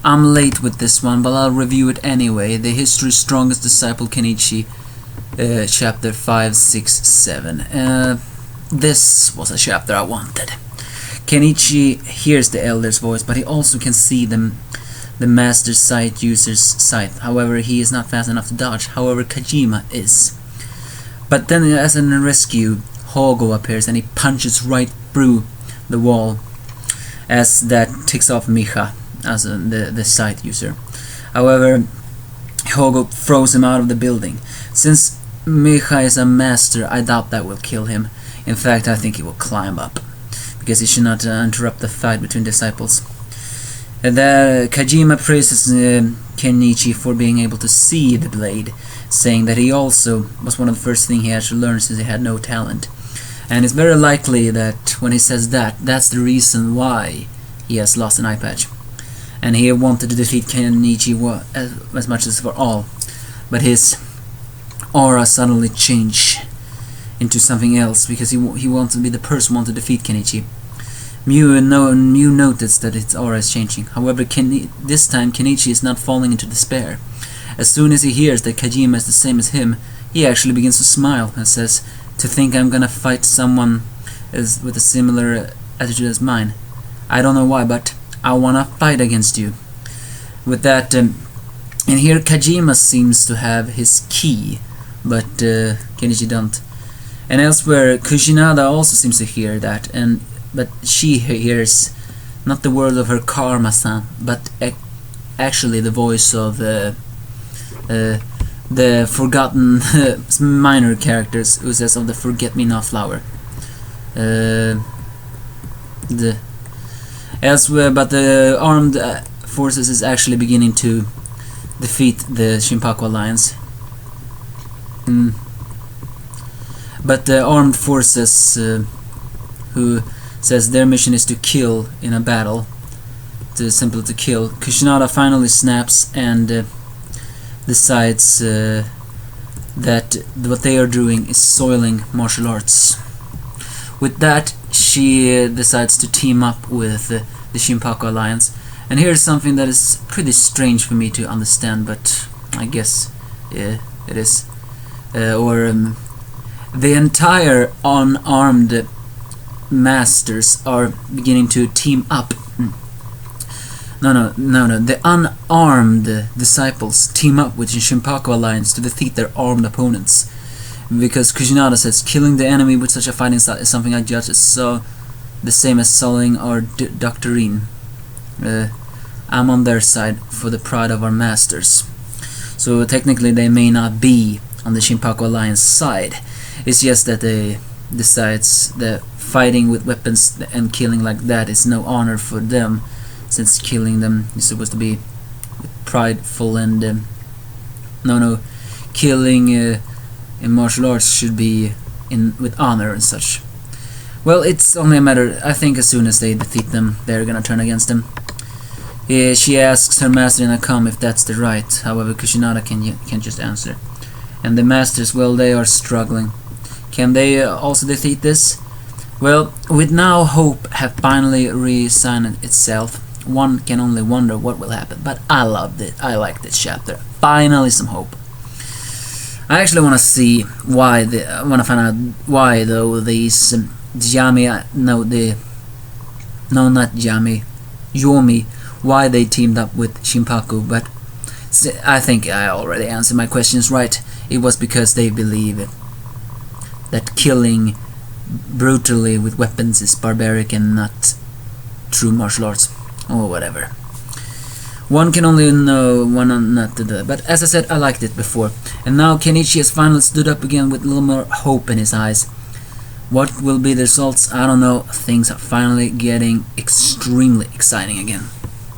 I'm late with this one, but I'll review it anyway. The History's Strongest Disciple Kenichi, chapter 5, 6, 7. This was a chapter I wanted. Kenichi hears the elder's voice, but he also can see the master's sight user's sight. However, he is not fast enough to dodge. However, Kajima is. But then, as a rescue, Hogo appears and he punches right through the wall, as that ticks off Micha, as the sight user. However, Hogo throws him out of the building. Since Micha is a master, I doubt that will kill him. In fact, I think he will climb up, because he should not interrupt the fight between disciples. Kajima praises Kenichi for being able to see the blade, saying that he also was one of the first things he had to learn since he had no talent. And it's very likely that when he says that, that's the reason why he has lost an eye patch. And he wanted to defeat Kenichi as much as for all, but his aura suddenly changed into something else, because he wants to be the person who wants to defeat Kenichi. Mew noticed that its aura is changing. However, this time Kenichi is not falling into despair. As soon as he hears that Kajima is the same as him, he actually begins to smile and says, "To think I'm gonna fight someone with a similar attitude as mine. I don't know why, but I wanna fight against you." With that, and here Kajima seems to have his key, but Kenichi don't. And elsewhere, Kushinada also seems to hear that, but she hears not the word of her Karma-san, but actually the voice of the forgotten minor characters, who says of the Forget-Me-Not flower. Elsewhere, but the armed forces is actually beginning to defeat the Shinpaku Alliance. But the armed forces who says their mission is to kill in a battle, simply to kill. Kushinada finally snaps and decides that what they are doing is soiling martial arts. With that, she decides to team up with the Shinpaku Alliance. And here's something that is pretty strange for me to understand, but I guess it is. The entire unarmed masters are beginning to team up. No. The unarmed disciples team up with the Shinpaku Alliance to defeat their armed opponents. Because Kushinada says, killing the enemy with such a fighting style is something I judge as so the same as sullying our doctrine. I'm on their side for the pride of our masters. So technically they may not be on the Shinpaku Alliance side. It's just that they decides that fighting with weapons and killing like that is no honor for them, since killing them is supposed to be prideful and killing in martial arts should be with honor and such. Well, it's only a matter. I think as soon as they defeat them, they're gonna turn against them. She asks her master in a calm if that's the right. However, Kushinada can just answer. And the masters, well, they are struggling. Can they also defeat this? Well, with now hope have finally resigned itself, one can only wonder what will happen. But I loved it. I liked this chapter. Finally, some hope. I actually want to see why. I want to find out why though these Yomi, why they teamed up with Shinpaku. But I think I already answered my questions right. It was because they believe that killing brutally with weapons is barbaric and not true martial arts, or whatever. One can only know one not to do that. But as I said, I liked it before. And now Kenichi has finally stood up again with a little more hope in his eyes. What will be the results? I don't know. Things are finally getting extremely exciting again.